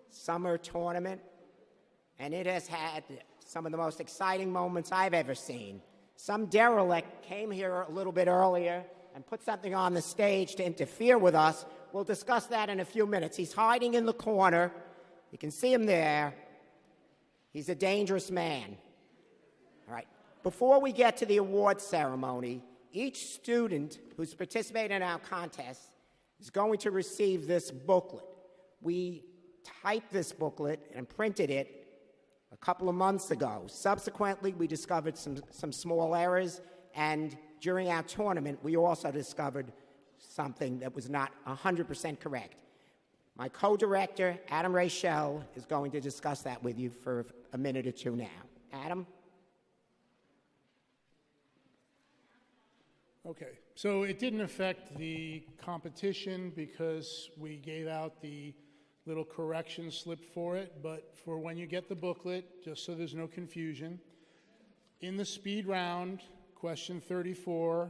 summer tournament, and it has had some of the most exciting moments I've ever seen. Some derelict came here a little bit earlier and put something on the stage to interfere with us. We'll discuss that in a few minutes. He's hiding in the corner. You can see him there. He's a dangerous man. All right. Before we get to the award ceremony, each student who's participated in our contest is going to receive this booklet. We typed this booklet and printed it a couple of months ago. Subsequently, we discovered some small errors, and during our tournament, we also discovered something that was not 100% correct. My co-director, Adam Rachel, is going to discuss that with you for a minute or two now. Adam? Okay, so it didn't affect the competition because we gave out the little correction slip for it, but for when you get the booklet, just so there's no confusion, in the speed round, question 34,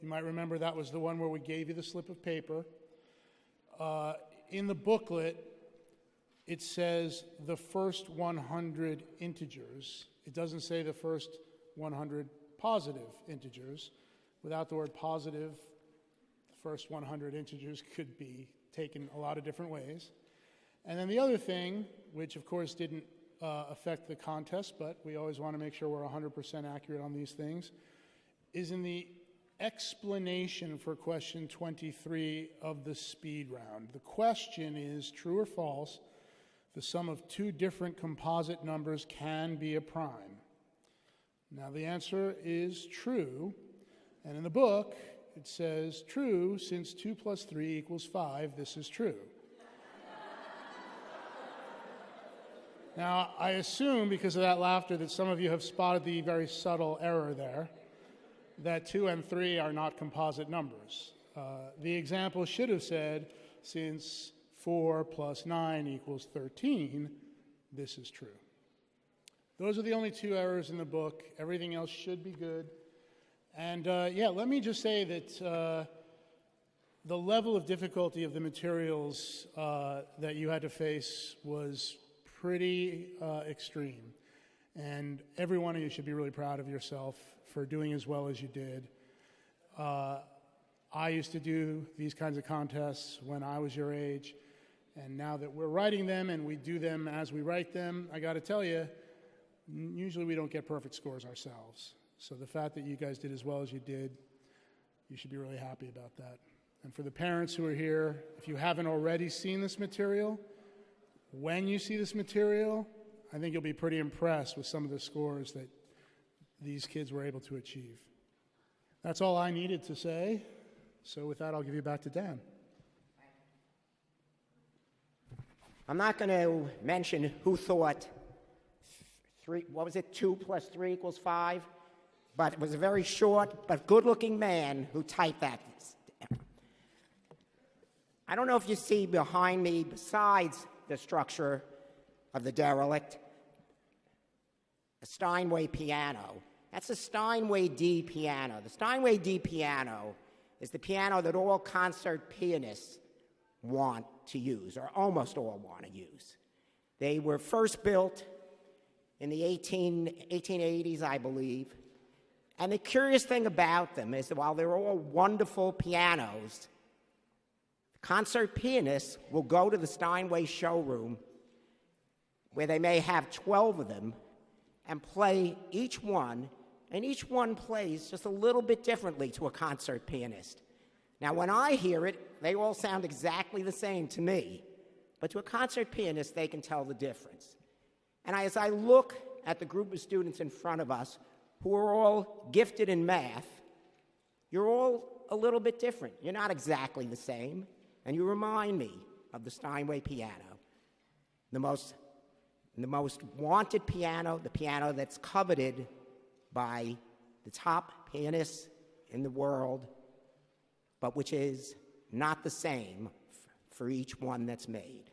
you might remember that was the one where we gave you the slip of paper. In the booklet, it says the first 100 integers. It doesn't say the first 100 positive integers. Without the word positive, the first 100 integers could be taken a lot of different ways. And then the other thing, which of course didn't affect the contest, but we always want to make sure we're 100% accurate on these things, is in the explanation for question 23 of the speed round. The question is, true or false, the sum of two different composite numbers can be a prime. Now the answer is true, and in the book it says true, since 2 plus 3 equals 5, this is true. Now, I assume, because of that laughter, that some of you have spotted the very subtle error there, that 2 and 3 are not composite numbers. The example should have said, since 4 plus 9 equals 13, this is true. Those are the only two errors in the book. Everything else should be good. And let me just say that the level of difficulty of the materials that you had to face was pretty extreme. And every one of you should be really proud of yourself for doing as well as you did. I used to do these kinds of contests when I was your age, and now that we're writing them and we do them as we write them, I got to tell you, usually we don't get perfect scores ourselves. So the fact that you guys did as well as you did, you should be really happy about that. And for the parents who are here, if you haven't already seen this material, when you see this material, I think you'll be pretty impressed with some of the scores that these kids were able to achieve. That's all I needed to say. So with that, I'll give you back to Dan. I'm not going to mention who thought 2 plus 3 equals 5, but it was a very short but good-looking man who typed that. I don't know if you see behind me, besides the structure of the derelict, a Steinway piano. That's a Steinway D piano. The Steinway D piano is the piano that all concert pianists want to use, or almost all want to use. They were first built in the 1880s, I believe. And the curious thing about them is that while they're all wonderful pianos, concert pianists will go to the Steinway showroom, where they may have 12 of them, and play each one, and each one plays just a little bit differently to a concert pianist. Now, when I hear it, they all sound exactly the same to me, but to a concert pianist, they can tell the difference. And as I look at the group of students in front of us, who are all gifted in math, you're all a little bit different. You're not exactly the same. And you remind me of the Steinway piano, the most wanted piano, the piano that's coveted by the top pianists in the world, but which is not the same for each one that's made.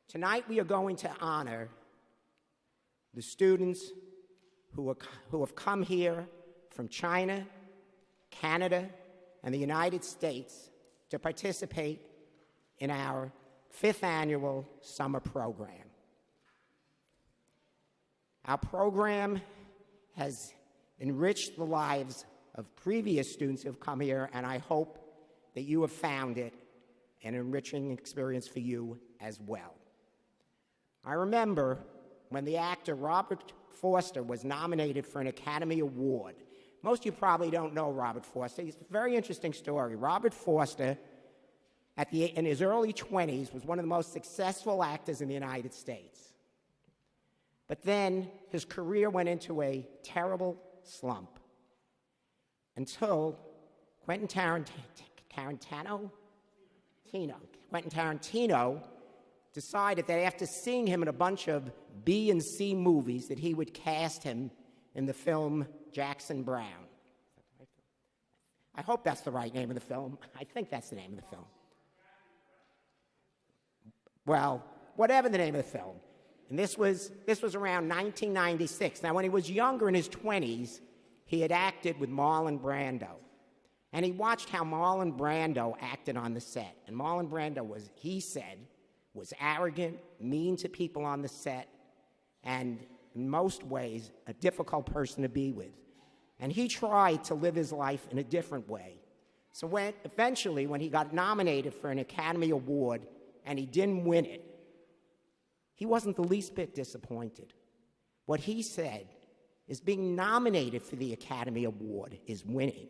Tonight we are going to honor the students who have come here from China, Canada, and the United States to participate in our 5th annual summer program. Our program has enriched the lives of previous students who have come here, and I hope that you have found it an enriching experience for you as well. I remember when the actor Robert Forster was nominated for an Academy Award. Most of you probably don't know Robert Forster. It's a very interesting story. Robert Forster, in his early 20s, was one of the most successful actors in the United States. But then his career went into a terrible slump until Quentin Tarantino decided that after seeing him in a bunch of B and C movies that he would cast him in the film Jackson Brown. I hope that's the right name of the film. I think that's the name of the film. Well, whatever the name of the film. And this was around 1996. Now, when he was younger, in his 20s, he had acted with Marlon Brando. And he watched how Marlon Brando acted on the set. And Marlon Brando was arrogant, mean to people on the set, and in most ways, a difficult person to be with. And he tried to live his life in a different way. So eventually, when he got nominated for an Academy Award and he didn't win it, he wasn't the least bit disappointed. What he said is being nominated for the Academy Award is winning.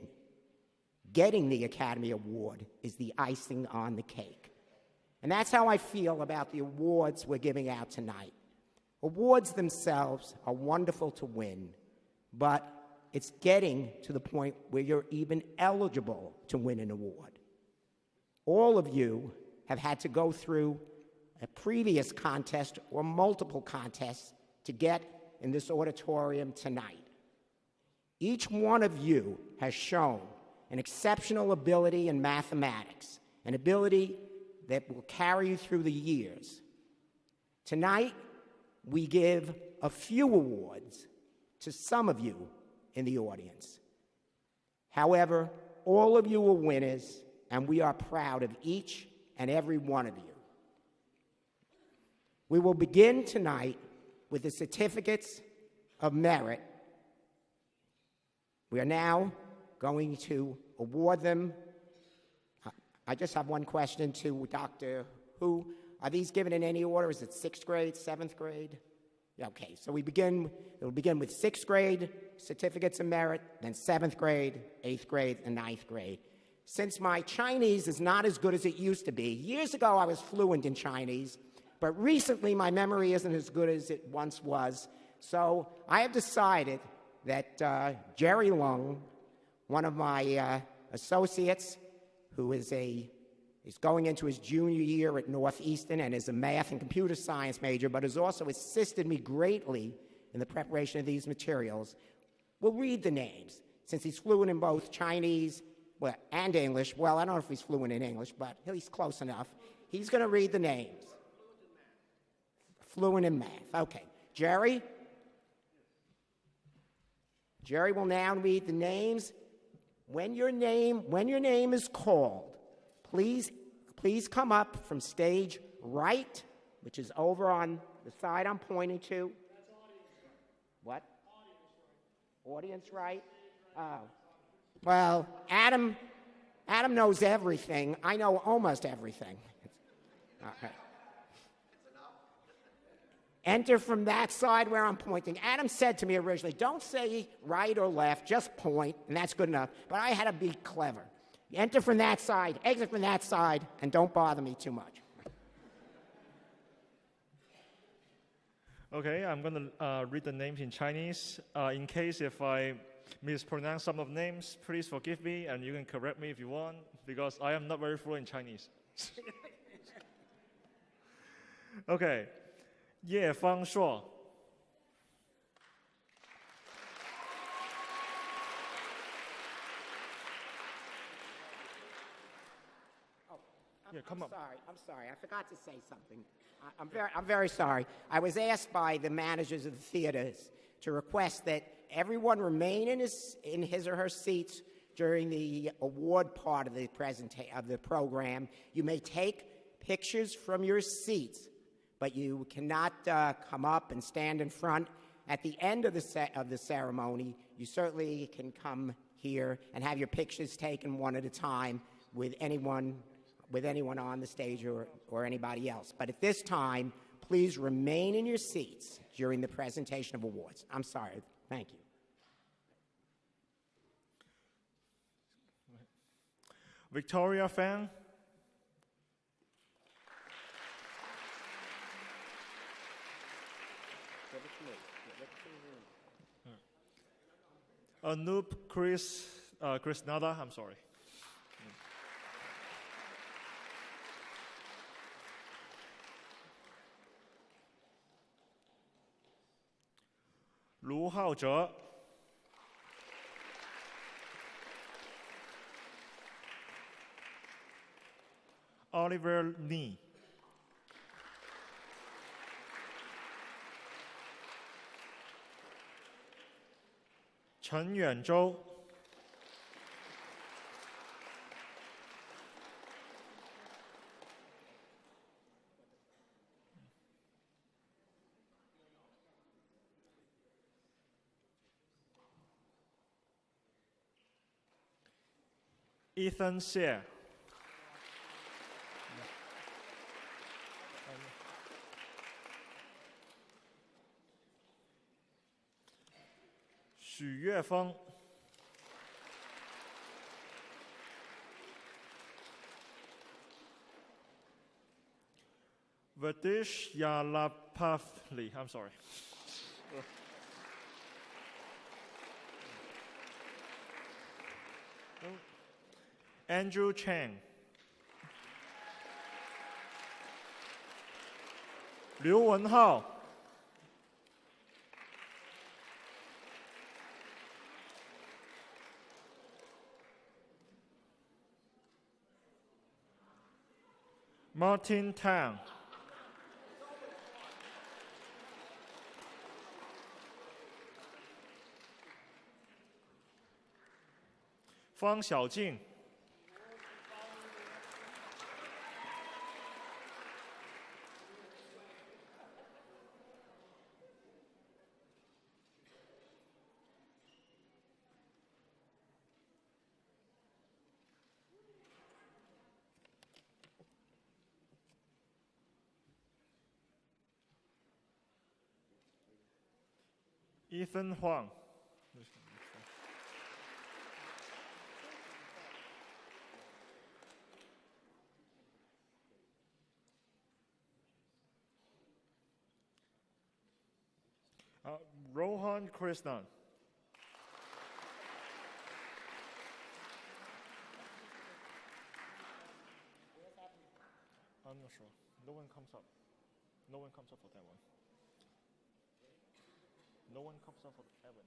Getting the Academy Award is the icing on the cake. And that's how I feel about the awards we're giving out tonight. Awards themselves are wonderful to win, but it's getting to the point where you're even eligible to win an award. All of you have had to go through a previous contest or multiple contests to get in this auditorium tonight. Each one of you has shown an exceptional ability in mathematics, an ability that will carry you through the years. Tonight, we give a few awards to some of you in the audience. However, all of you are winners, and we are proud of each and every one of you. We will begin tonight with the certificates of merit. We are now going to award them. I just have one question to Dr. Hu. Are these given in any order? Is it 6th grade, 7th grade? Yeah, okay, so we'll begin with 6th grade certificates of merit, then 7th grade, 8th grade, and 9th grade. Since my Chinese is not as good as it used to be, years ago I was fluent in Chinese, but recently my memory isn't as good as it once was. So I have decided that Jerry Lung, one of my associates, who is going into his junior year at Northeastern and is a math and computer science major, but has also assisted me greatly in the preparation of these materials, will read the names. Since he's fluent in both Chinese and English, well, I don't know if he's fluent in English, but he's close enough. He's going to read the names. Fluent in math. Okay. Jerry will now read the names. When your name is called, please come up from stage right, which is over on the side I'm pointing to. That's audience right. What? Audience right? Oh. Well, Adam knows everything. I know almost everything. Okay. Enter from that side where I'm pointing. Adam said to me originally, don't say right or left, just point, and that's good enough. But I had to be clever. Enter from that side, exit from that side, and don't bother me too much. Okay, I'm going to read the names in Chinese. In case if I mispronounce some of the names, please forgive me, and you can correct me if you want, because I am not very fluent in Chinese. Okay. 叶方硕 I'm sorry. I forgot to say something. I'm very sorry. I was asked by the managers of the theaters to request that everyone remain in his or her seats during the award part of the program. You may take pictures from your seats, but you cannot come up and stand in front. At the end of the ceremony, you certainly can come here and have your pictures taken one at a time with anyone on the stage or anybody else. But at this time, please remain in your seats during the presentation of awards. I'm sorry. Thank you. Victoria Fan. Anoop Chris Nada, I'm sorry. Lu Haozhe. Oliver Ni. Chen Yuanzhou. Ethan Xie. Xu Yuefeng. Vadish Yalapavli, I'm sorry. Andrew Chang. Liu Wenhao. Martin Tang. Fang Xiaojing. Ethan Huang. Rohan Krishnan. I'm not sure. No one comes up. No one comes up for that one. No one comes up for Evan.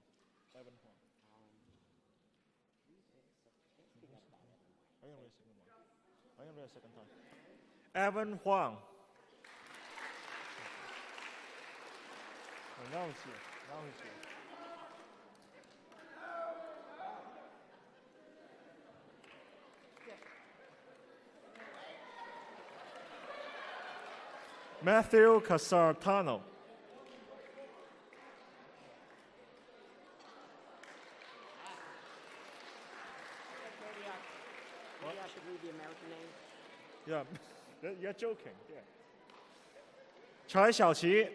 Evan Huang. I can read a second one. I can read a second time. Evan Huang. Oh, now he's here. Now he's here. Matthew Casartano. Maybe I should read the American name. Yeah, you're joking. Yeah. Chai Xiaoqi.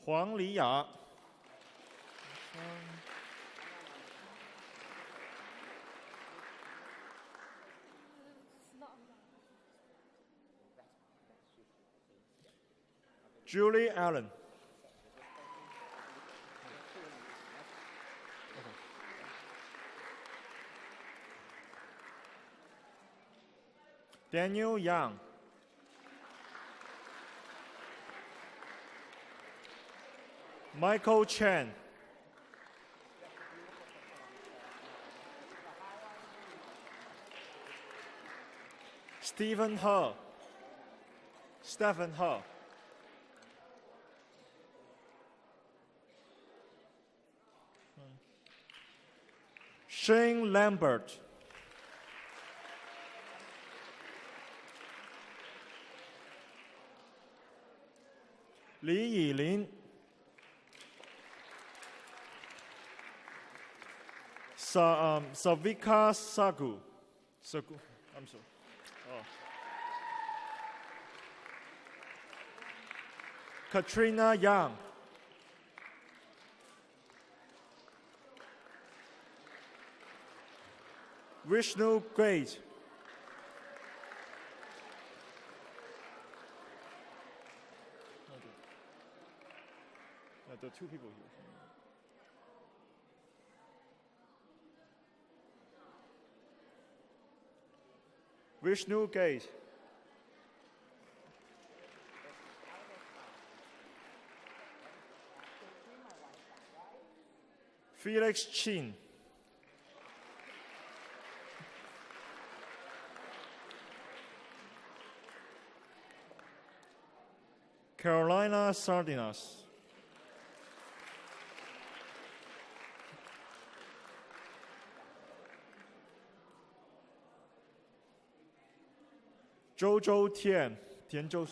Huang Liya. Julie Allen. Daniel Yang. Michael Chen. Stephen He. Shane Lambert. Li Yilin. Savika Sagu. I'm sorry. Oh. Katrina Yang. Vishnu Great. There are two people here. Vishnu Gate. Felix Chin. Carolina Sardinas. Zhou Tian, Tian Zhou.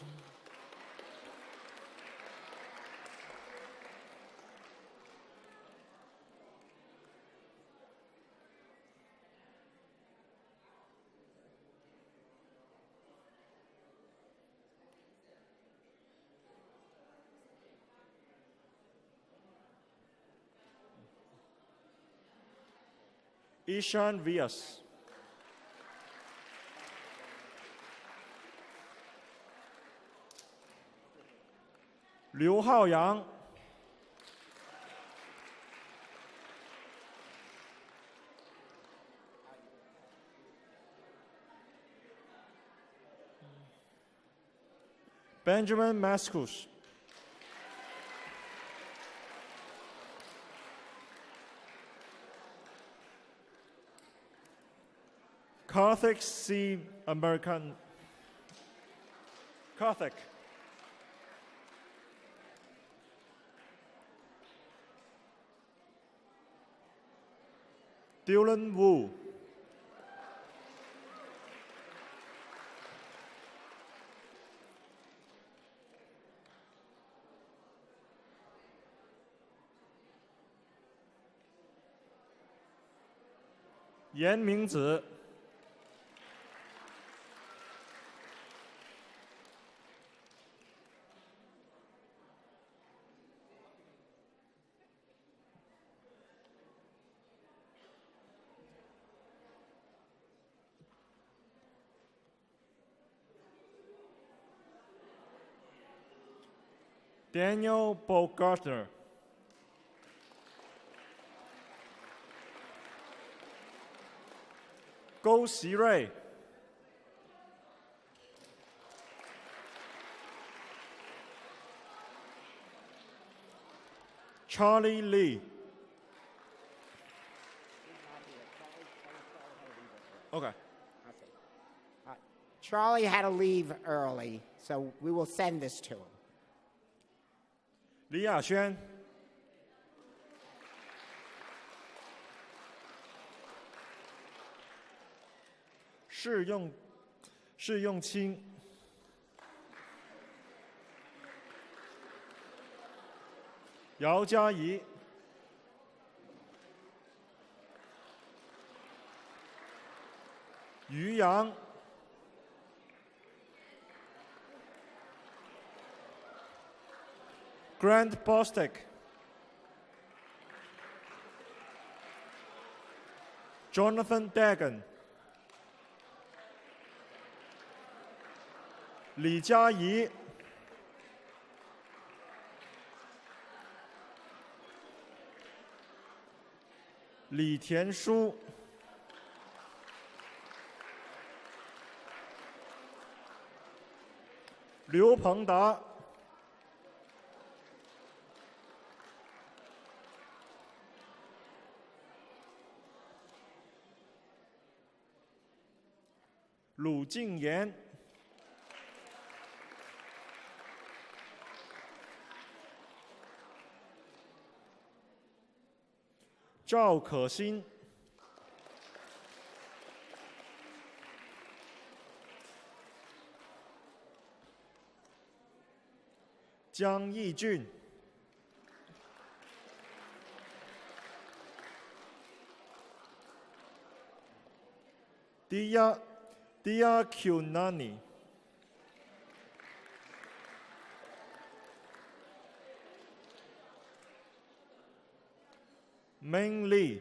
Ishan Vias. Liu Haoyang. Benjamin Maskus. Karthik C. American. Karthik. Dylan Wu. Yan Mingzi. Daniel Bogartner. Gou Xirui. Charlie Lee. Okay. Charlie had to leave early, so we will send this to him. 李雅轩。试用清。姚嘉怡。于洋。Grant Bostic. Jonathan Dagan. 李佳怡。李田书。刘鹏达。鲁敬言。赵可欣。江义俊、Dia Kunani、Ming Lee、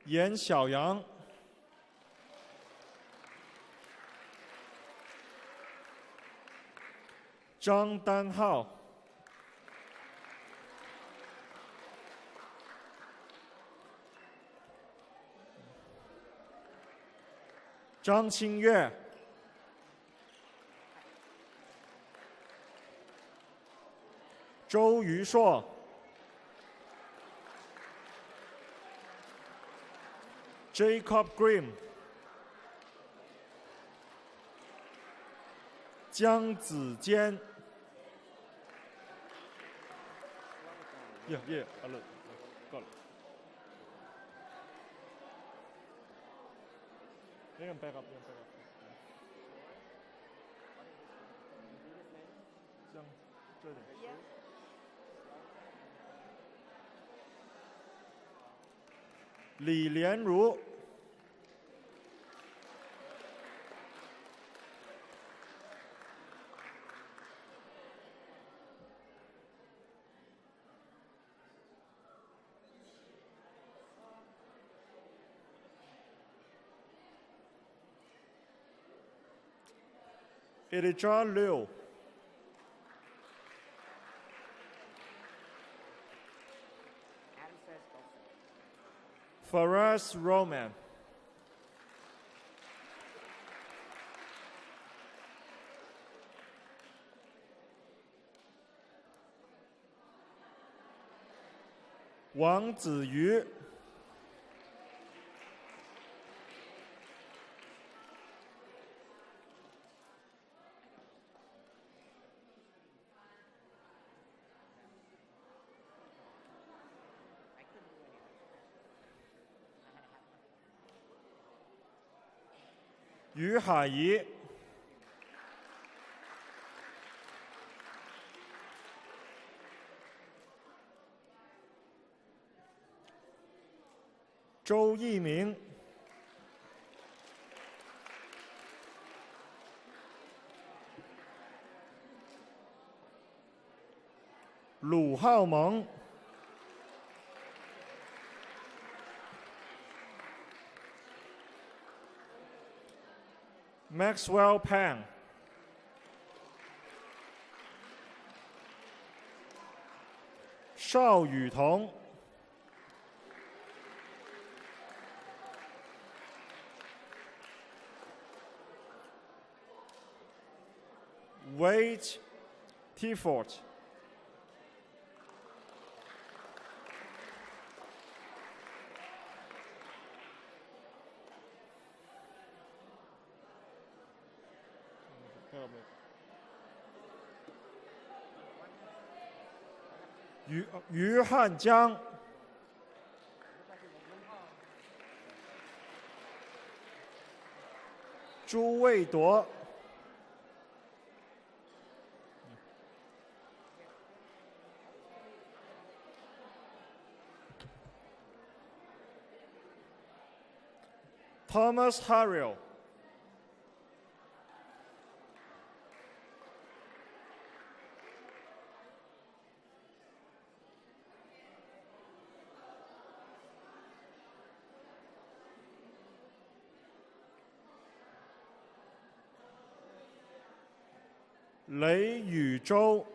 严小阳、张丹浩、张清月、周瑜硕、Jacob Grimm、江子坚。好了，够了。You can back up. 江，这里。李连儒、Elijah Liu、Faraz Roman、王子瑜、于海怡、周一鸣、鲁浩蒙、Maxwell Pan、邵雨桐、Wade Tifort、于汉江、朱卫铎、Thomas Harriel、雷宇洲、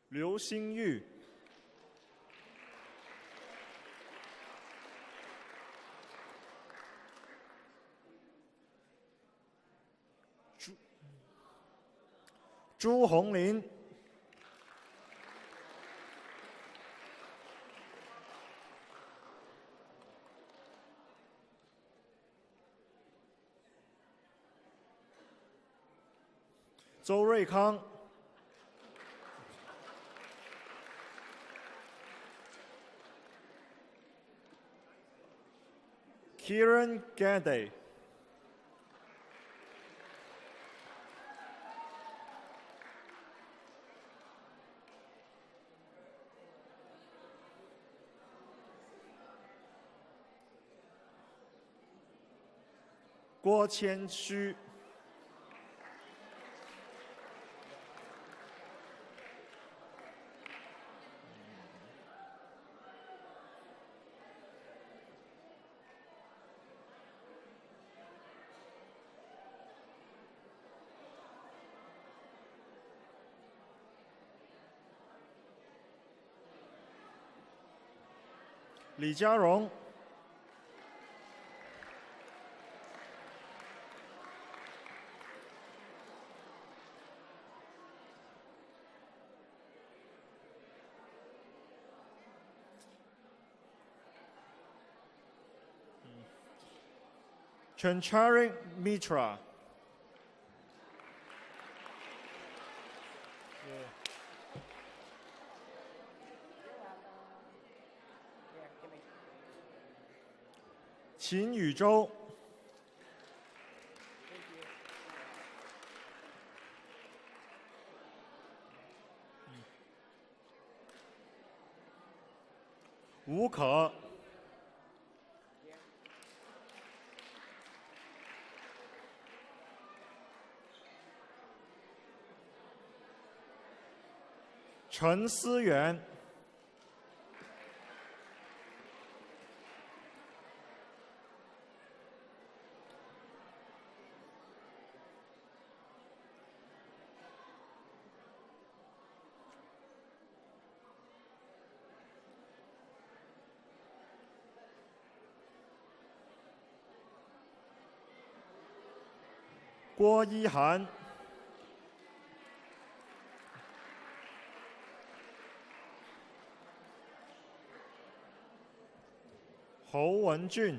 刘新玉、朱红林、周瑞康、Kiran Gade. Guo Qianxu. Li Jiarong. Chancharik Mitra. Qin Yuzhou. Wu Ke.陈思源。郭一涵。侯文俊。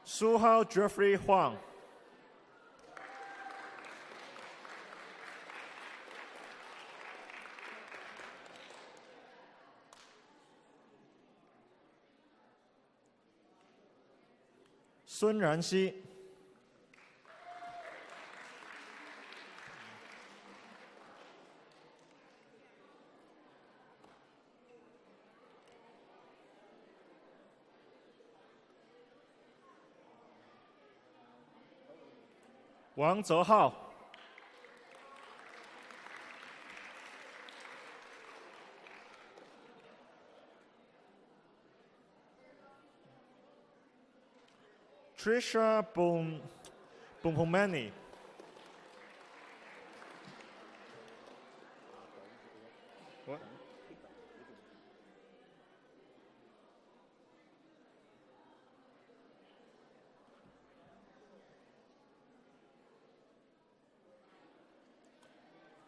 苏浩 Jeffrey Huang。孙然熙。王泽浩。Trisha Bumpomani。What?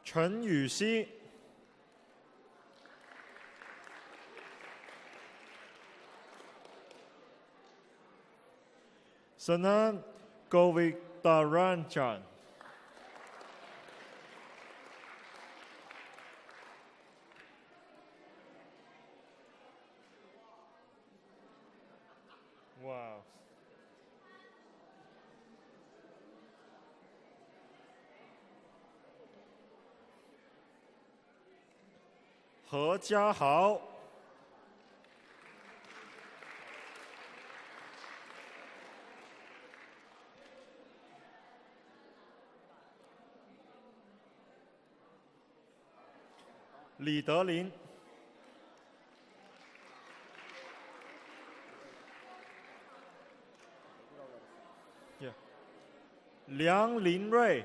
陈雨希。Sanan Govindarajan。哇！何家豪。李德林。梁林瑞。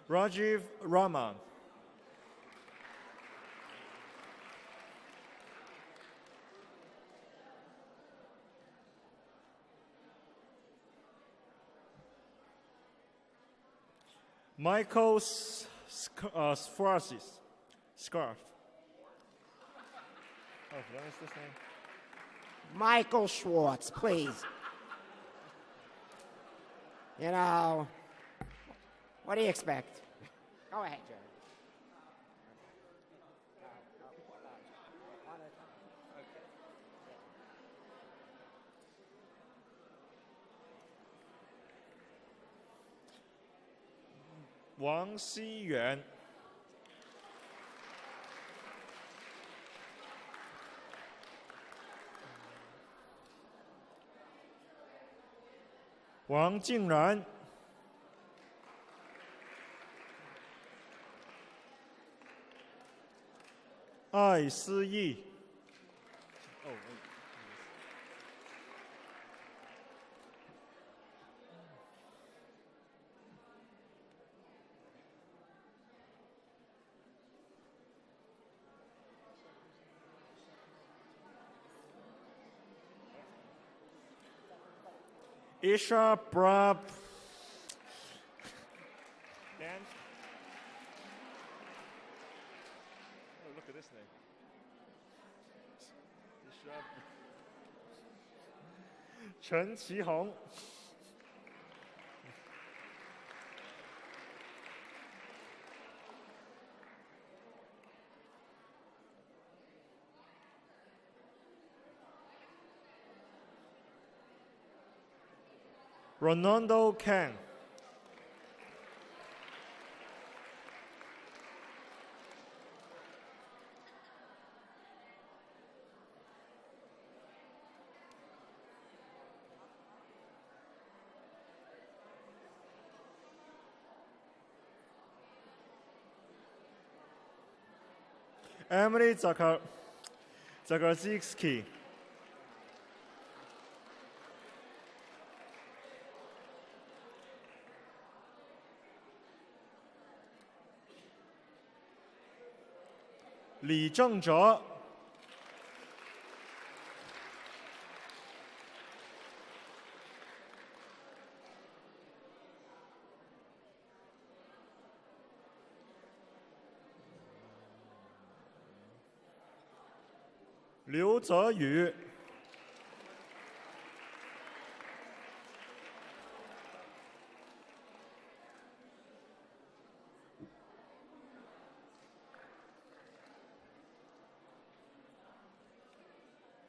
Rajiv Raman。Michael Scarf. Oh, what is this name? Michael Schwartz, please. You know, what do you expect? Go ahead, Jerry. Wang Xiyuan. Wang Jingran. Ai Si. Isha Brab. Dan. Oh, look at this name. Isha. Chen Qihong. Ronaldo Kang. Emily Zagardzicki. Li Zhengzhe. Liu Zeyu.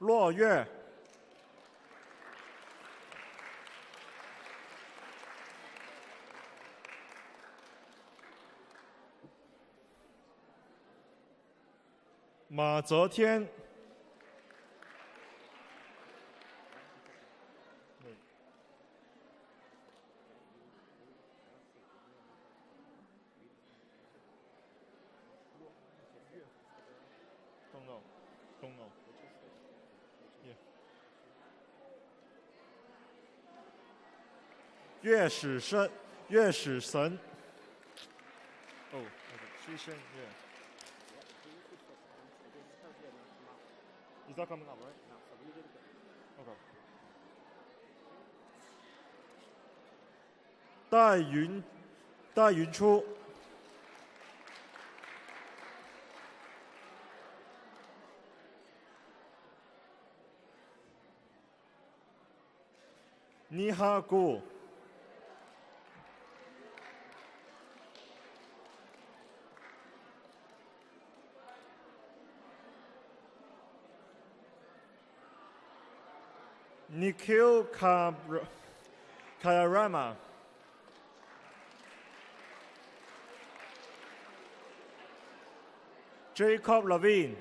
Luo Yue. Ma Zetian. Don't know. Yeah. 乐史神. Oh, okay. 虚声乐. Is that coming up, right? Okay. 戴云初. Niha Gu. Nikhil Kayarama. Jacob Levine.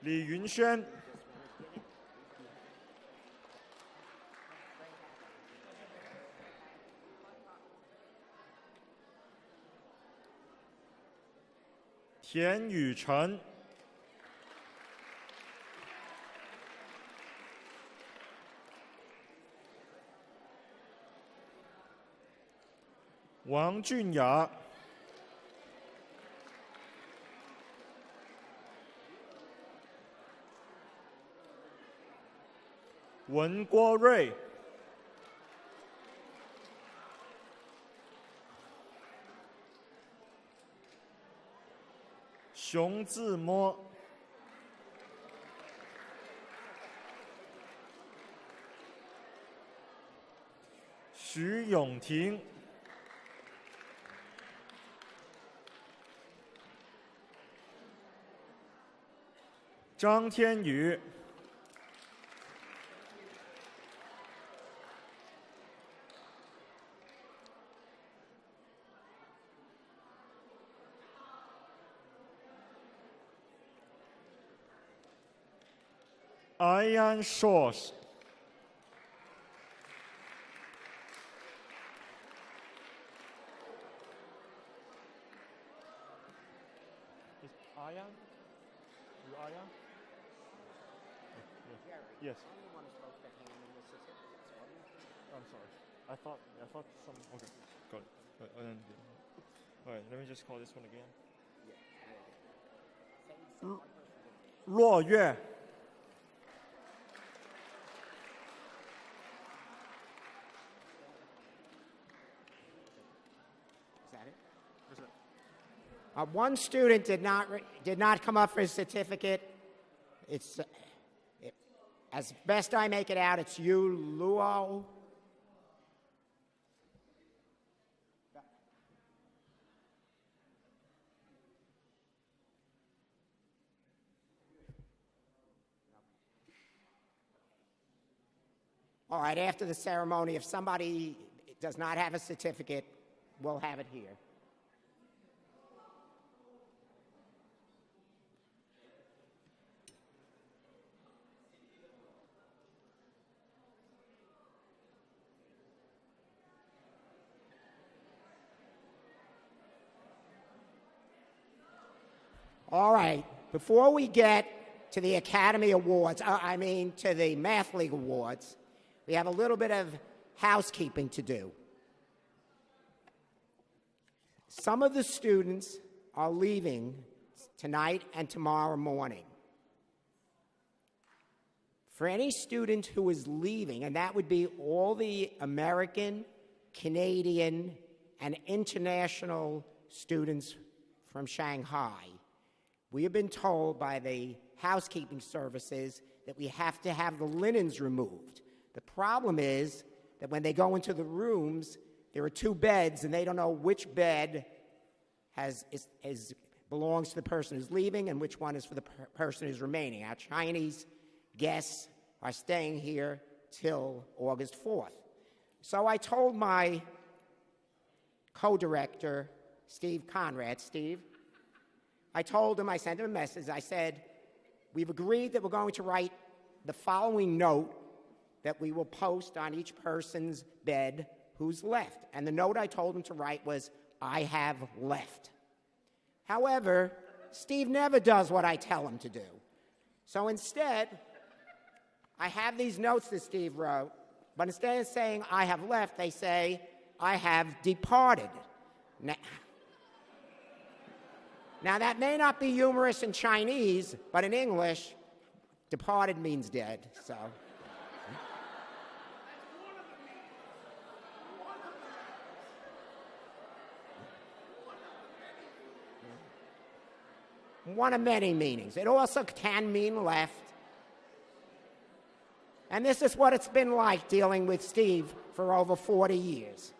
Li Yunxuan. Tian Yuchen. Wang Junya. 文郭瑞、熊志摸、徐永婷、张天宇、Ian Shores、Ian? You Ian? Yes. I'm sorry. I thought some. Okay, got it. All right, let me just call this one again. 若月、 Is that it? One student did not come up for his certificate. It's as best I make it out, it's Yu Luo. All right, after the ceremony, if somebody does not have a certificate, we'll have it here. All right, before we get to the Academy Awards, to the Mathleague Awards, we have a little bit of housekeeping to do. Some of the students are leaving tonight and tomorrow morning. For any student who is leaving, and that would be all the American, Canadian, and international students from Shanghai, we have been told by the housekeeping services that we have to have the linens removed. The problem is that when they go into the rooms, there are two beds, and they don't know which bed belongs to the person who's leaving and which one is for the person who's remaining. Our Chinese guests are staying here till August 4th. So I told my co-director, Steve Conrad, I told him, I sent him a message, I said, we've agreed that we're going to write the following note that we will post on each person's bed who's left. And the note I told him to write was, I have left. However, Steve never does what I tell him to do. So instead, I have these notes that Steve wrote, but instead of saying, I have left, they say, I have departed. Now, that may not be humorous in Chinese, but in English, departed means dead, so. One of many meanings. It also can mean left. And this is what it's been like dealing with Steve for over 40 years.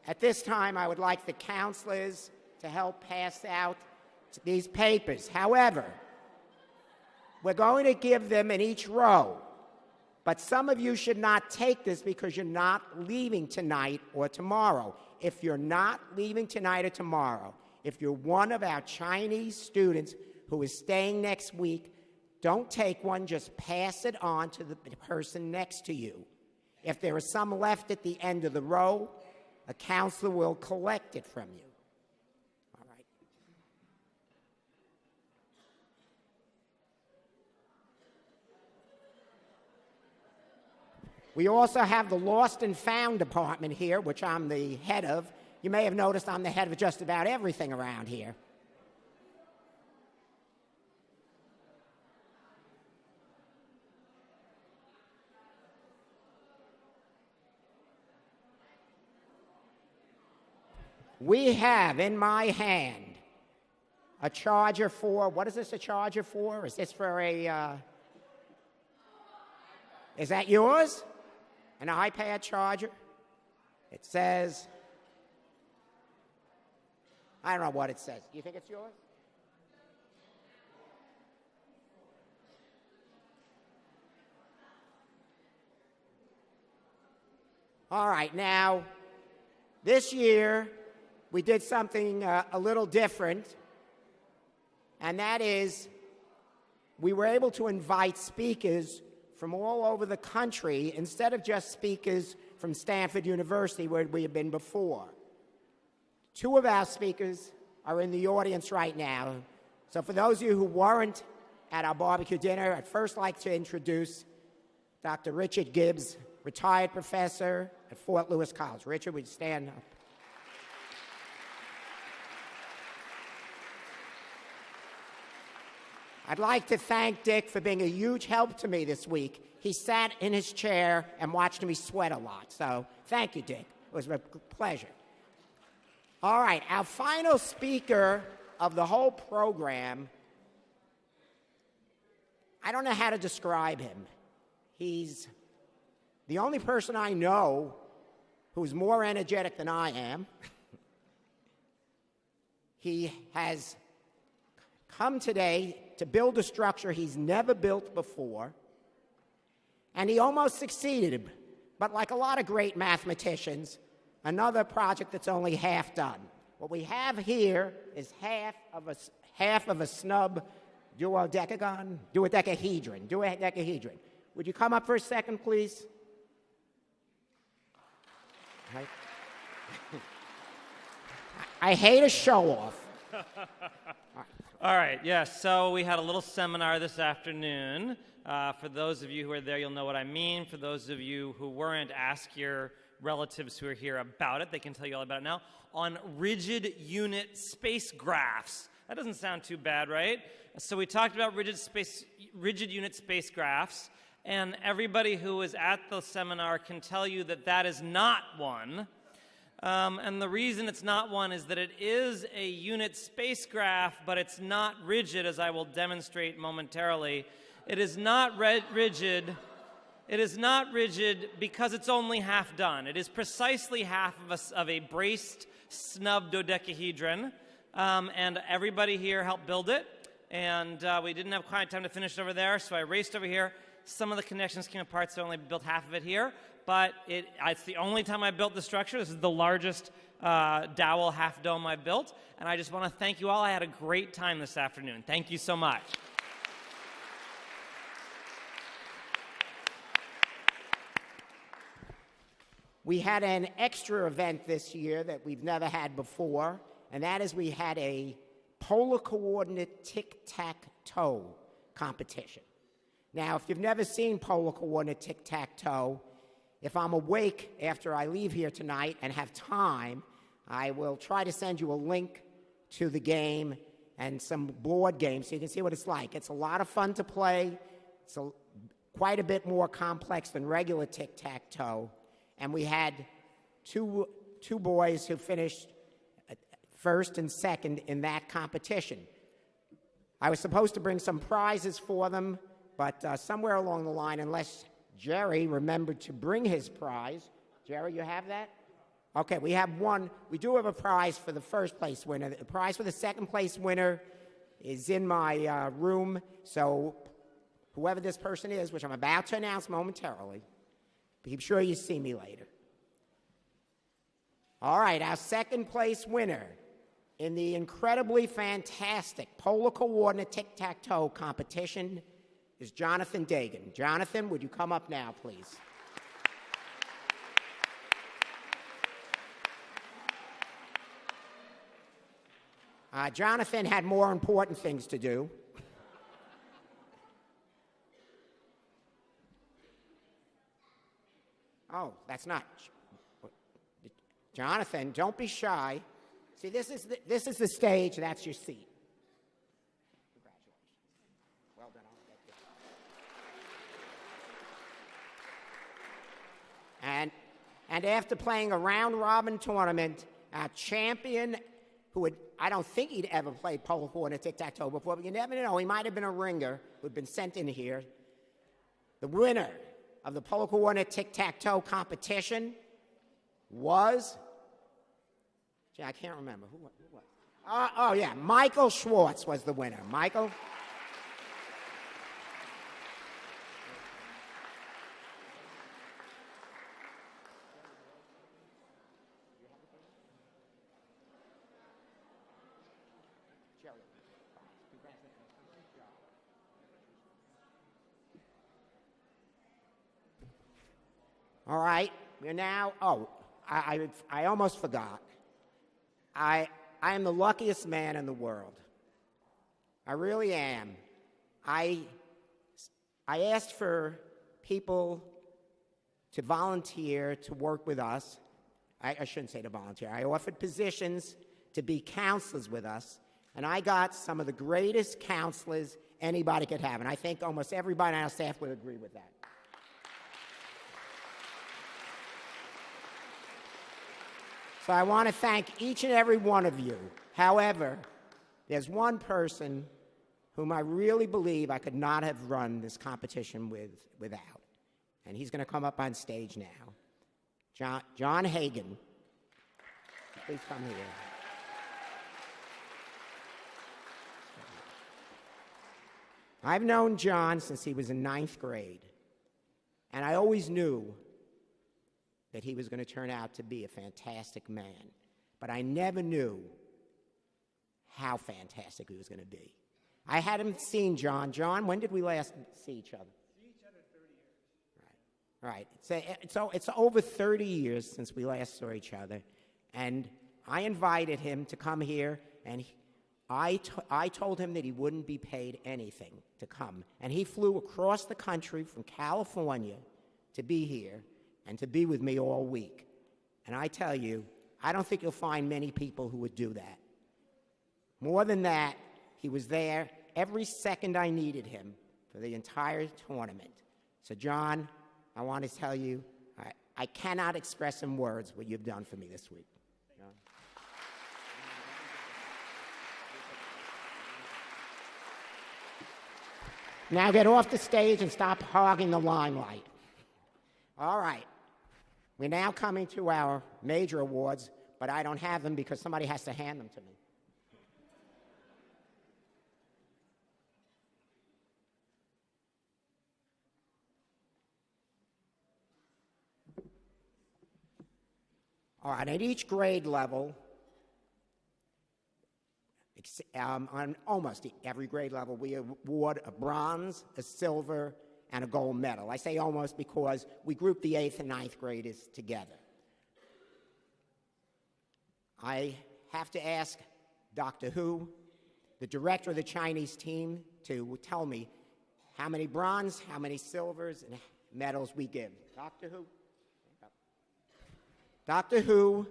At this time, I would like the counselors to help pass out these papers. However, we're going to give them in each row, but some of you should not take this because you're not leaving tonight or tomorrow. If you're not leaving tonight or tomorrow, if you're one of our Chinese students who is staying next week, don't take one, just pass it on to the person next to you. If there is some left at the end of the row, a counselor will collect it from you. All right. We also have the Lost and Found department here, which I'm the head of. You may have noticed I'm the head of just about everything around here. We have in my hand a charger for, what is this a charger for? Is this for a, is that yours? An iPad charger? It says, I don't know what it says. You think it's yours? All right, now, this year, we did something a little different, and that is we were able to invite speakers from all over the country instead of just speakers from Stanford University, where we had been before. Two of our speakers are in the audience right now. So for those of you who weren't at our barbecue dinner, I'd first like to introduce Dr. Richard Gibbs, retired professor at Fort Lewis College. Richard, would you stand up? I'd like to thank Dick for being a huge help to me this week. He sat in his chair and watched me sweat a lot. So thank you, Dick. It was a pleasure. All right, our final speaker of the whole program, I don't know how to describe him. He's the only person I know who's more energetic than I am. He has come today to build a structure he's never built before, and he almost succeeded. But like a lot of great mathematicians, another project that's only half done. What we have here is half of a snub duodecahedron. Would you come up for a second, please? Right. I hate a show-off. All right, yes, so we had a little seminar this afternoon. For those of you who are there, you'll know what I mean. For those of you who weren't, ask your relatives who are here about it. They can tell you all about it now. On rigid unit space graphs. That doesn't sound too bad, right? So we talked about rigid unit space graphs, and everybody who was at the seminar can tell you that that is not one. And the reason it's not one is that it is a unit space graph, but it's not rigid, as I will demonstrate momentarily. It is not rigid. It is not rigid because it's only half done. It is precisely half of a braced snub dodecahedron, and everybody here helped build it. And we didn't have quite time to finish it over there, so I raced over here. Some of the connections came apart, so I only built half of it here. But it's the only time I built the structure. This is the largest dowel half dome I've built. And I just want to thank you all. I had a great time this afternoon. Thank you so much. We had an extra event this year that we've never had before, and that is we had a polar coordinate tic-tac-toe competition. Now, if you've never seen polar coordinate tic-tac-toe, if I'm awake after I leave here tonight and have time, I will try to send you a link to the game and some board games so you can see what it's like. It's a lot of fun to play. It's quite a bit more complex than regular tic-tac-toe. And we had two boys who finished first and second in that competition. I was supposed to bring some prizes for them, but somewhere along the line, unless Jerry remembered to bring his prize. Jerry, you have that? Okay, we have one. We do have a prize for the first place winner. The prize for the second place winner is in my room, so whoever this person is, which I'm about to announce momentarily, be sure you see me later. All right, our second place winner in the incredibly fantastic polar coordinate tic-tac-toe competition is Jonathan Dagan. Jonathan, would you come up now, please? Jonathan had more important things to do. Oh, that's not. Jonathan, don't be shy. See, this is the stage. That's your seat. Congratulations. Well done. I'll get this. And after playing a round-robin tournament our champion, I don't think he'd ever played polo corner tic-tac-toe before, but you never know. He might have been a ringer who'd been sent in here. The winner of the polo corner tic-tac-toe competition was, gee, I can't remember. Who was? Oh, yeah, Michael Schwartz was the winner. Michael? All right, we're now, I almost forgot. I am the luckiest man in the world. I really am. I asked for people to volunteer to work with us. I shouldn't say to volunteer. I offered positions to be counselors with us, and I got some of the greatest counselors anybody could have, and I think almost everybody on our staff would agree with that. So I want to thank each and every one of you. However, there's one person whom I really believe I could not have run this competition without. And he's going to come up on stage now. John Hagan. Please come here. I've known John since he was in 9th grade. And I always knew that he was going to turn out to be a fantastic man. But I never knew how fantastic he was going to be. I hadn't seen John. John, when did we last see each other? See each other 30 years. Right. It's over 30 years since we last saw each other. And I invited him to come here, and I told him that he wouldn't be paid anything to come. And he flew across the country from California to be here and to be with me all week. And I tell you, I don't think you'll find many people who would do that. More than that, he was there every second I needed him for the entire tournament. So, John, I want to tell you, I cannot express in words what you've done for me this week. John. Now get off the stage and stop hogging the limelight. All right. We're now coming to our major awards, but I don't have them because somebody has to hand them to me. All right, at each grade level, on almost every grade level, we award a bronze, a silver, and a gold medal. I say almost because we group the 8th and 9th graders together. I have to ask Dr. Hu, the director of the Chinese team, to tell me how many bronze, how many silvers, and medals we give. Dr. Hu? Dr. Hu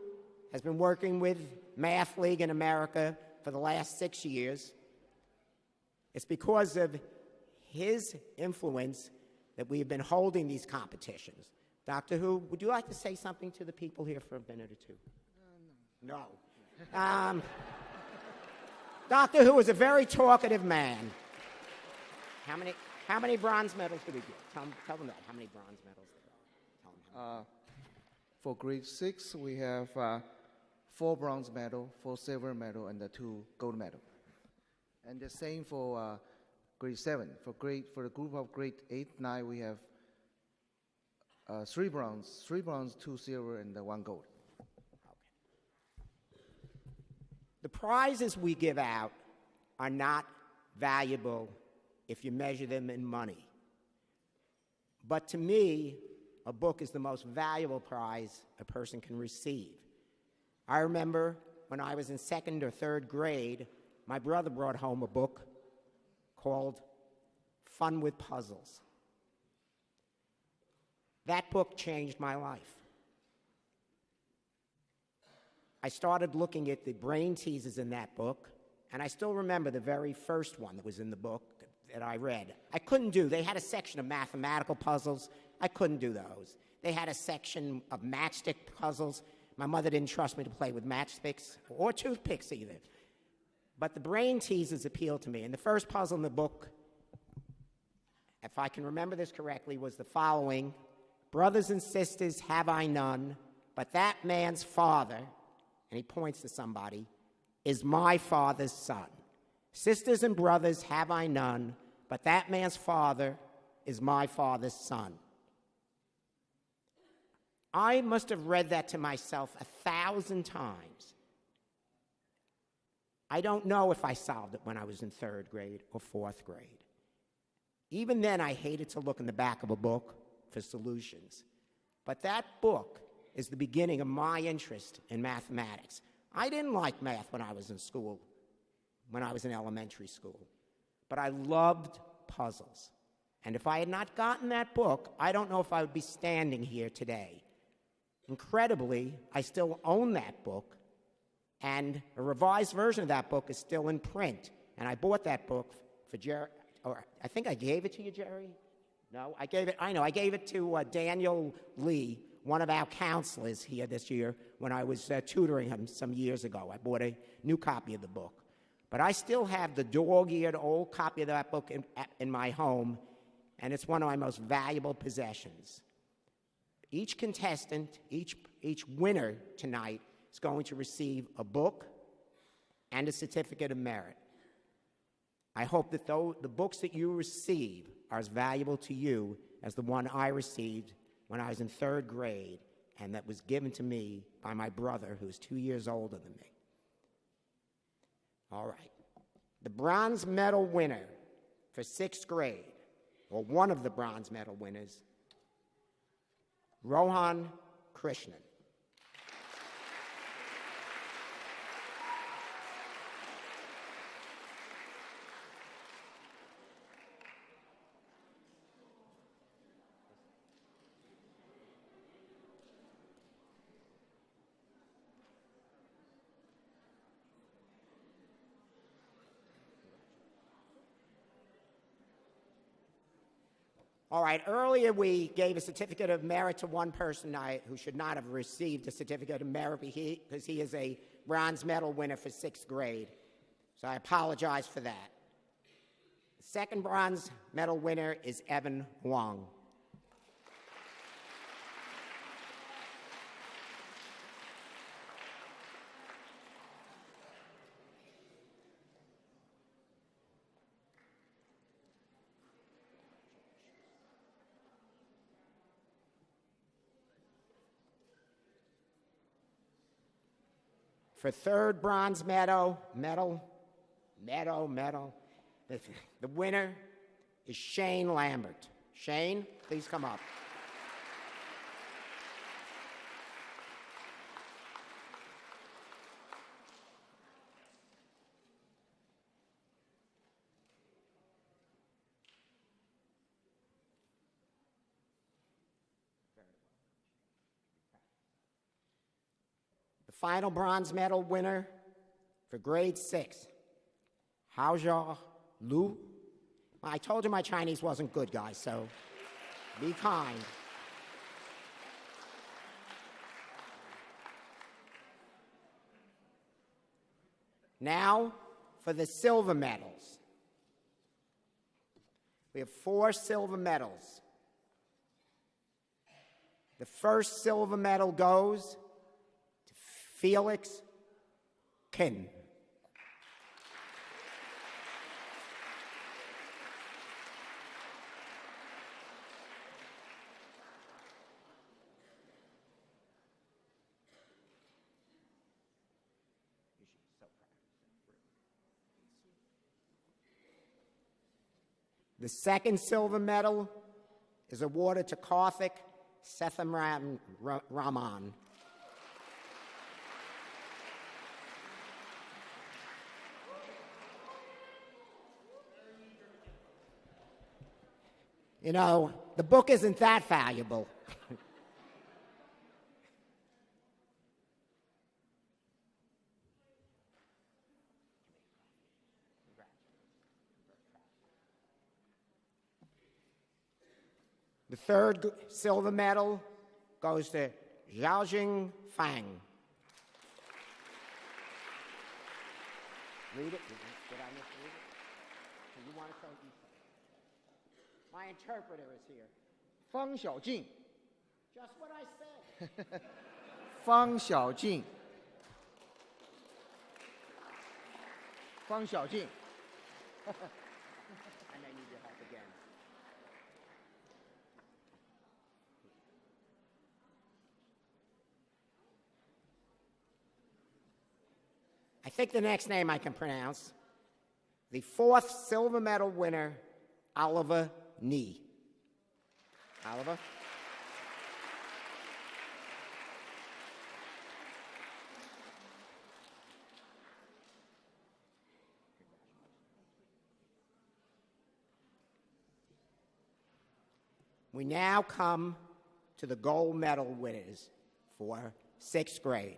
has been working with Mathleague in America for the last 6 years. It's because of his influence that we have been holding these competitions. Dr. Hu, would you like to say something to the people here for a minute or two? No. Dr. Hu is a very talkative man. How many bronze medals did we get? Tell them that. How many bronze medals? Tell them. For grade 6, we have 4 bronze medal, 4 silver medal, and 2 gold medal. And the same for grade 7. For the group of grade 8, 9, we have 3 bronze, 2 silver, and 1 gold. Okay. The prizes we give out are not valuable if you measure them in money. But to me, a book is the most valuable prize a person can receive. I remember when I was in 2nd or 3rd grade, my brother brought home a book called Fun with Puzzles. That book changed my life. I started looking at the brain teasers in that book, and I still remember the very first one that was in the book that I read. They had a section of mathematical puzzles. I couldn't do those. They had a section of matchstick puzzles. My mother didn't trust me to play with matchsticks or toothpicks either. But the brain teasers appealed to me. And the first puzzle in the book, if I can remember this correctly, was the following. Brothers and sisters have I none, but that man's father, and he points to somebody, is my father's son. Sisters and brothers have I none, but that man's father is my father's son. I must have read that to myself 1,000 times. I don't know if I solved it when I was in 3rd grade or 4th grade. Even then, I hated to look in the back of a book for solutions. But that book is the beginning of my interest in mathematics. I didn't like math when I was in school, when I was in elementary school. But I loved puzzles. And if I had not gotten that book, I don't know if I would be standing here today. Incredibly, I still own that book, and a revised version of that book is still in print. And I bought that book for Jerry, or I think I gave it to you, Jerry? No, I gave it to Daniel Lee, one of our counselors here this year, when I was tutoring him some years ago. I bought a new copy of the book. But I still have the dog-eared old copy of that book in my home, and it's one of my most valuable possessions. Each contestant, each winner tonight is going to receive a book and a certificate of merit. I hope that the books that you receive are as valuable to you as the one I received when I was in 3rd grade, and that was given to me by my brother, who's 2 years older than me. All right. The bronze medal winner for 6th grade, or one of the bronze medal winners, Rohan Krishnan. All right, earlier we gave a certificate of merit to one person who should not have received a certificate of merit because he is a bronze medal winner for 6th grade. So I apologize for that. The second bronze medal winner is Evan Wong. For 3rd bronze medal, the winner is Shane Lambert. Shane, please come up. The final bronze medal winner for grade 6, Haojia Lu. I told you my Chinese wasn't good, guys, so be kind. Now for the silver medals. We have 4 silver medals. The first silver medal goes to Felix Kin. The second silver medal is awarded to Karthik Raman. You know, the book isn't that valuable. The third silver medal goes to Xiaojing Fang. Read it. Did I misread it? Do you want to say it? My interpreter is here. 方小静， Just what I said. 方小静，方小静。 I may need your help again. I think the next name I can pronounce. The 4th silver medal winner, Oliver Nee. Oliver? We now come to the gold medal winners for 6th grade.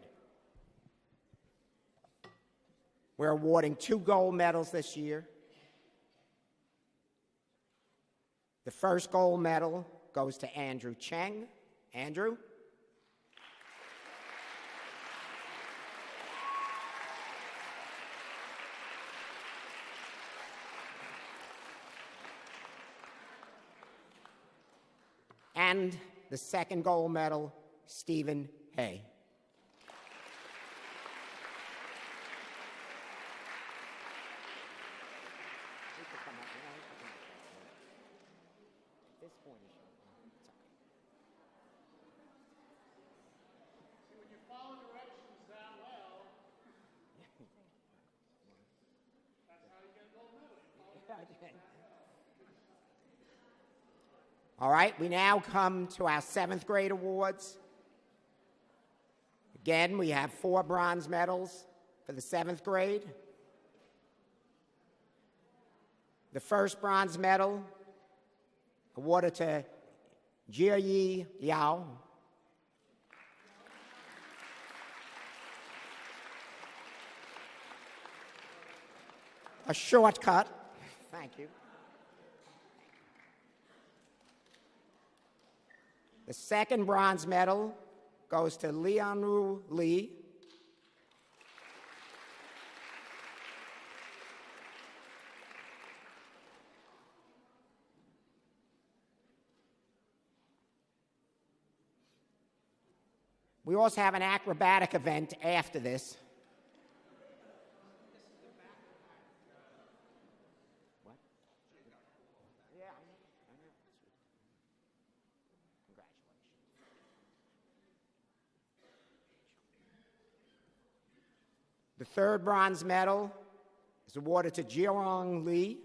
We're awarding 2 gold medals this year. The first gold medal goes to Andrew Cheng. Andrew? And the second gold medal, Stephen Hay. All right, we now come to our 7th grade awards. Again, we have 4 bronze medals for the 7th grade. The first bronze medal awarded to Jie Yao. A shortcut. Thank you. The second bronze medal goes to Lianru Li. We also have an acrobatic event after this. What? Yeah, I know. Congratulations. The third bronze medal is awarded to Jiarong Li.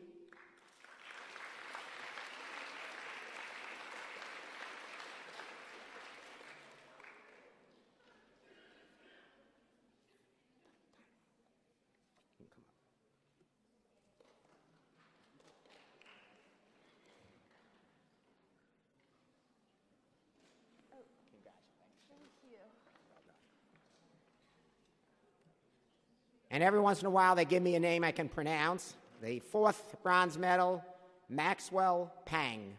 And every once in a while, they give me a name I can pronounce. The 4th bronze medal, Maxwell Pang.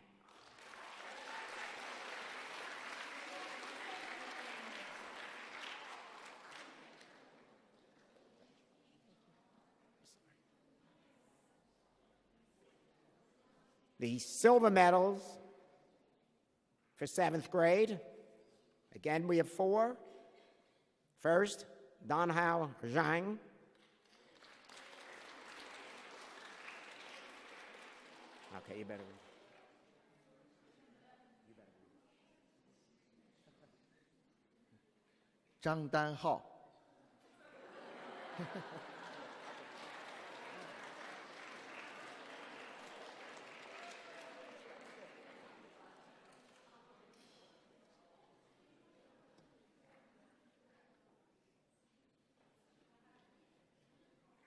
The silver medals for 7th grade. Again, we have 4. First, Donghao Zhang. Okay, you better read. Zhang Danhao.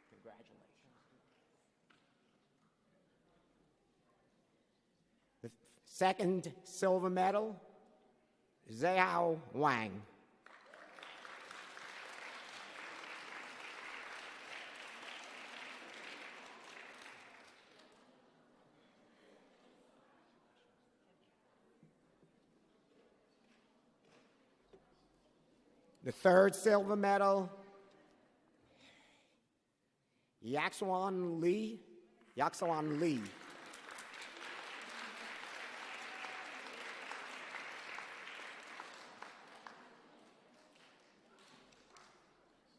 Congratulations. The second silver medal, Zhao Wang. The third silver medal, Yaxuan Lee. Yaxuan Lee.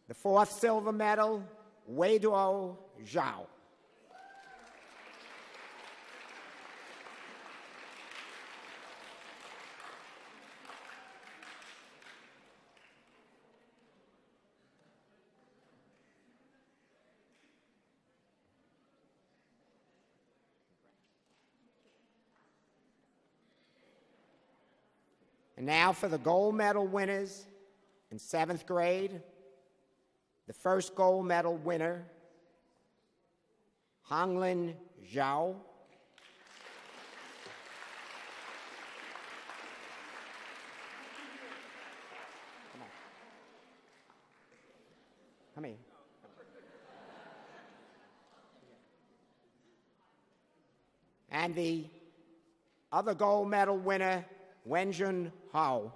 The fourth silver medal, Weiduo Zhao. And now for the gold medal winners in 7th grade. The first gold medal winner, Honglin Zhao. Come here. And the other gold medal winner, Wenjun Hao.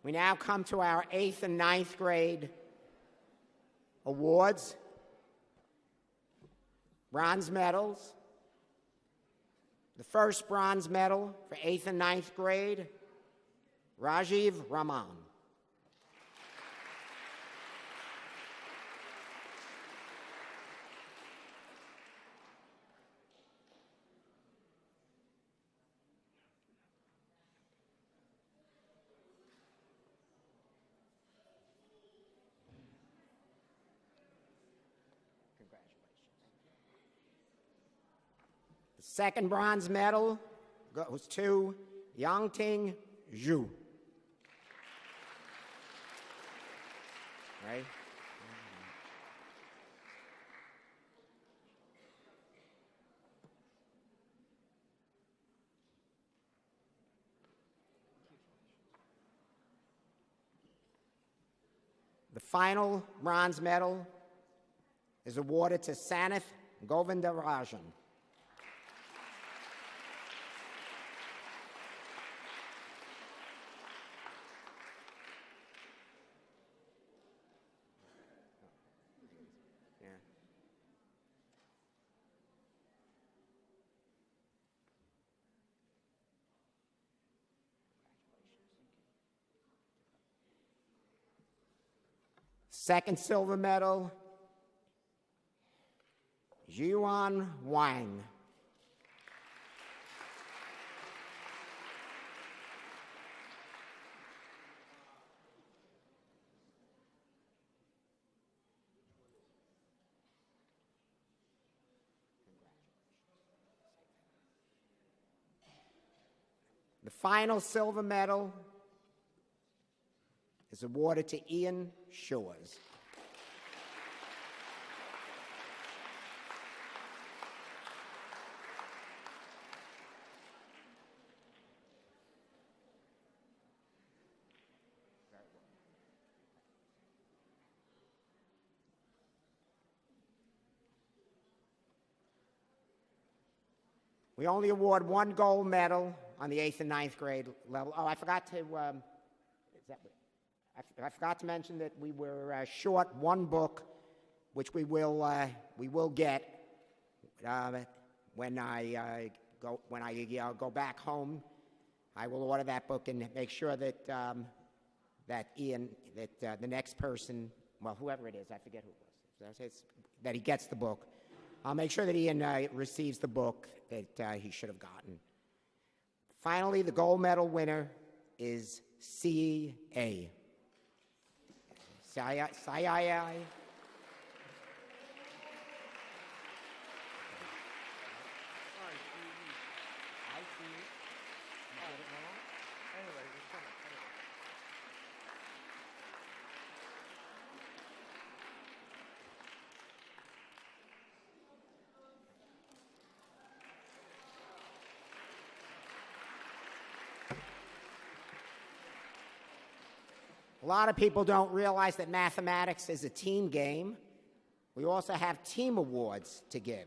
We now come to our 8th and 9th grade awards. Bronze medals. The first bronze medal for 8th and 9th grade, Rajiv Raman. Second bronze medal goes to Yangting Zhu. Right? The final bronze medal is awarded to Sanath Govindarajan. Second silver medal, Jiuan Wang. The final silver medal is awarded to Ian Shores. We only award one gold medal on the 8th and 9th grade level. Oh, I forgot to. I forgot to mention that we were short one book, which we will get when I go back home. I will order that book and make sure that that Ian, the next person, well, whoever it is, I forget who it was, that he gets the book. I'll make sure that Ian receives the book that he should have gotten. Finally, the gold medal winner is C.A. Sayai. A lot of people don't realize that mathematics is a team game. We also have team awards to give.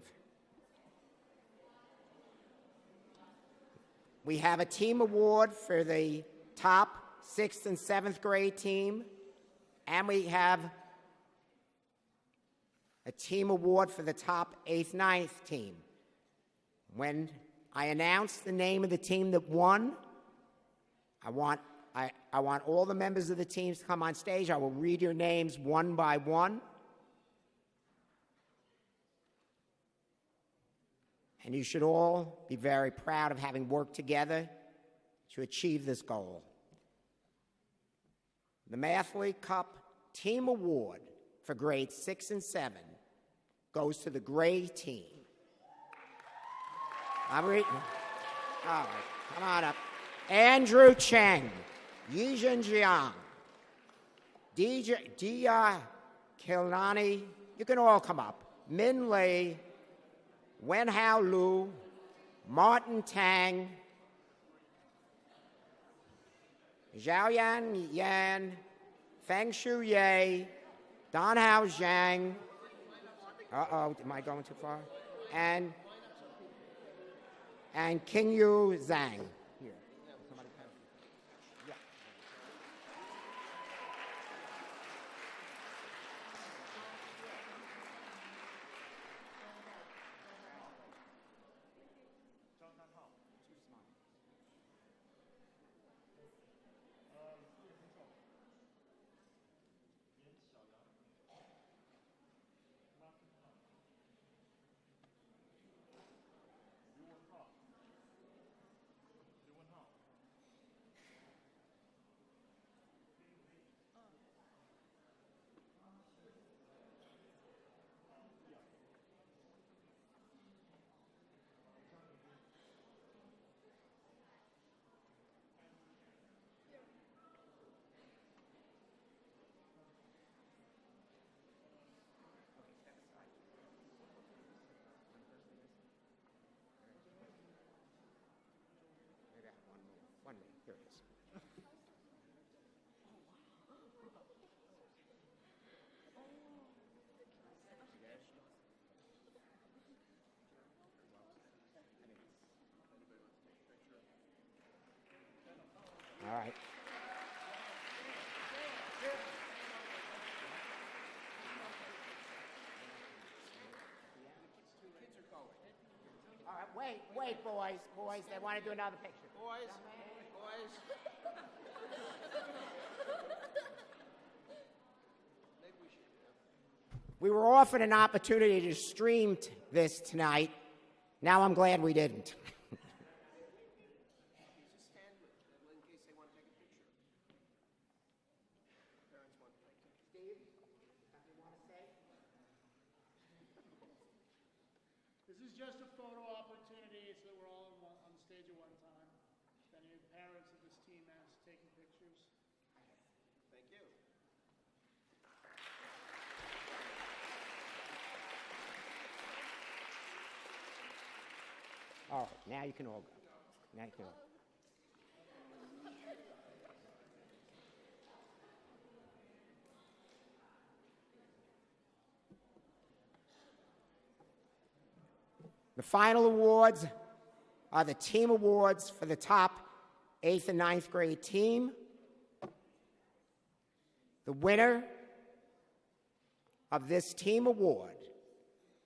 We have a team award for the top 6th and 7th grade team, and we have a team award for the top 8th, 9th team. When I announce the name of the team that won, I want all the members of the teams to come on stage. I will read your names one by one. And you should all be very proud of having worked together to achieve this goal. The Mathleague Cup Team Award for grades 6 and 7 goes to the gray team. I'm reading. All right, come on up. Andrew Cheng, Yijin Jiang, Dia Kilnani, you can all come up. Min Lei, Wenhao Lu, Martin Tang, Zhaoyan Yan, Feng Shu Ye, Donghao Zhang. Uh-oh, am I going too far? And Qingyu Zhang. Here. Yeah. One minute, here it is. All right. All right, wait, boys, they want to do another picture. Boys. We were offered an opportunity to stream this tonight. Now I'm glad we didn't. This is just a photo opportunity so that we're all on the stage at one time. If any of the parents of this team has taken pictures. Thank you. All right, now you can all go. Now you can all go. The final awards are the team awards for the top 8th and 9th grade team. The winner of this team award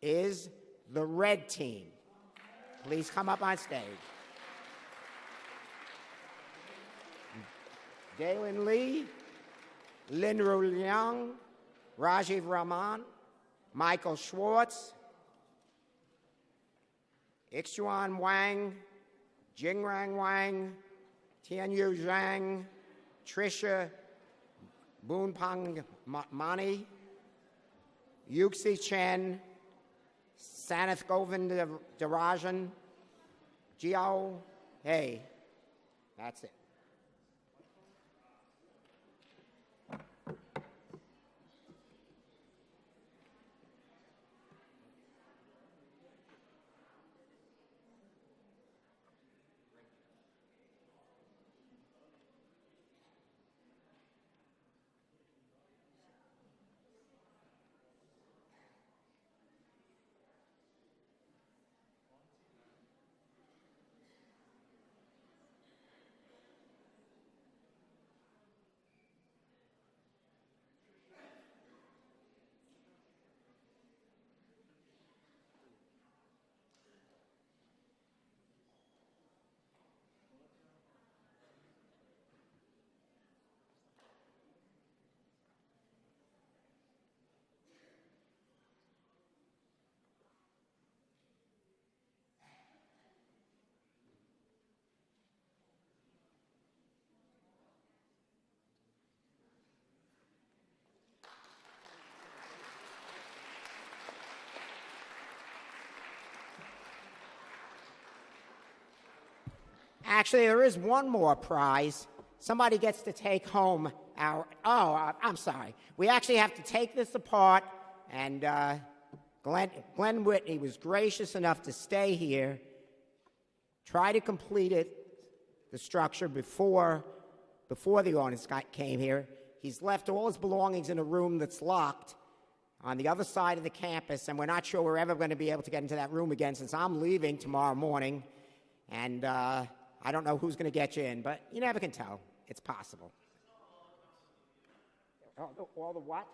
is the red team. Please come up on stage. Dalen Lee, Linru Liang, Rajiv Rahman, Michael Schwartz, Ixuan Wang, Jingrang Wang, Tianyu Zhang, Trisha Boonpang Mani, Yuxi Chen, Sanath Govind Darajan, Jiao Hey. That's it. Actually, there is one more prize. Somebody gets to take home I'm sorry. We actually have to take this apart, and Glenn Whitney was gracious enough to stay here, try to complete the structure before the audience came here. He's left all his belongings in a room that's locked on the other side of the campus, and we're not sure we're ever going to be able to get into that room again since I'm leaving tomorrow morning, and I don't know who's going to get you in, but you never can tell. It's possible. All the what?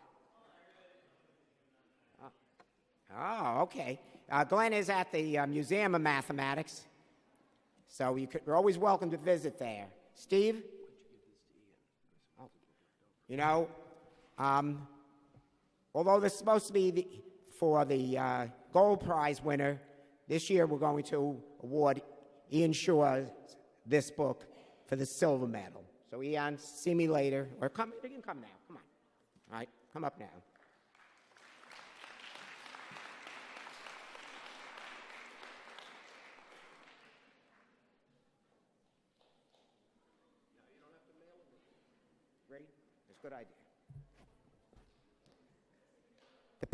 Oh, okay. Glenn is at the Museum of Mathematics, so you're always welcome to visit there. Steve? You know, although this is supposed to be for the gold prize winner, this year we're going to award Ian Shaw this book for the silver medal. So Ian, see me later, or you can come now. Come on. All right, come up now. Ready? That's a good idea. The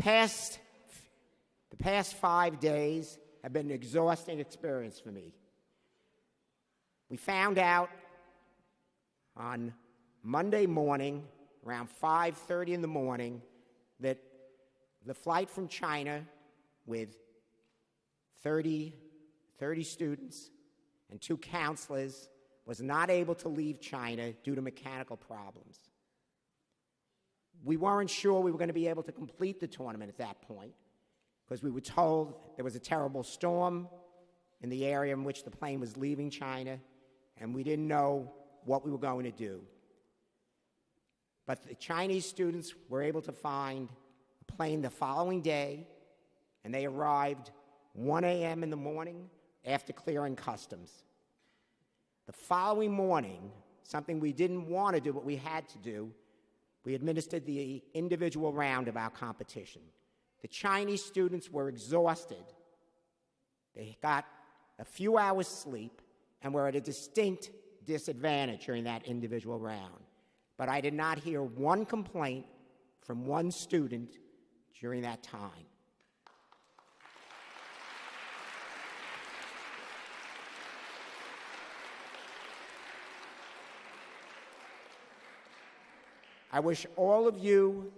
past 5 days have been an exhausting experience for me. We found out on Monday morning, around 5:30 in the morning, that the flight from China with 30 students and 2 counselors was not able to leave China due to mechanical problems. We weren't sure we were going to be able to complete the tournament at that point because we were told there was a terrible storm in the area in which the plane was leaving China, and we didn't know what we were going to do. But the Chinese students were able to find a plane the following day, and they arrived 1 a.m. in the morning after clearing customs. The following morning, something we didn't want to do, but we had to do, we administered the individual round of our competition. The Chinese students were exhausted. They got a few hours sleep and were at a distinct disadvantage during that individual round. But I did not hear one complaint from one student during that time. I wish all of you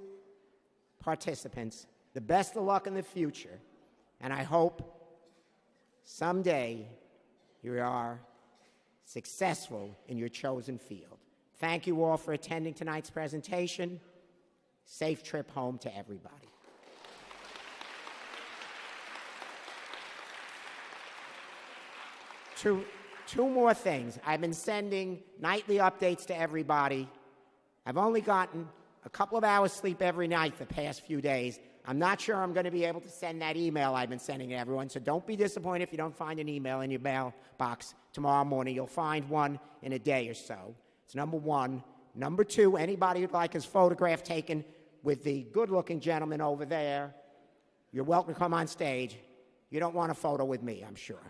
participants the best of luck in the future, and I hope someday you are successful in your chosen field. Thank you all for attending tonight's presentation. Safe trip home to everybody. Two more things. I've been sending nightly updates to everybody. I've only gotten a couple of hours sleep every night the past few days. I'm not sure I'm going to be able to send that email I've been sending to everyone, so don't be disappointed if you don't find an email in your mailbox tomorrow morning. You'll find one in a day or so. It's number one. Number two, anybody who'd like his photograph taken with the good-looking gentleman over there, you're welcome to come on stage. You don't want a photo with me, I'm sure.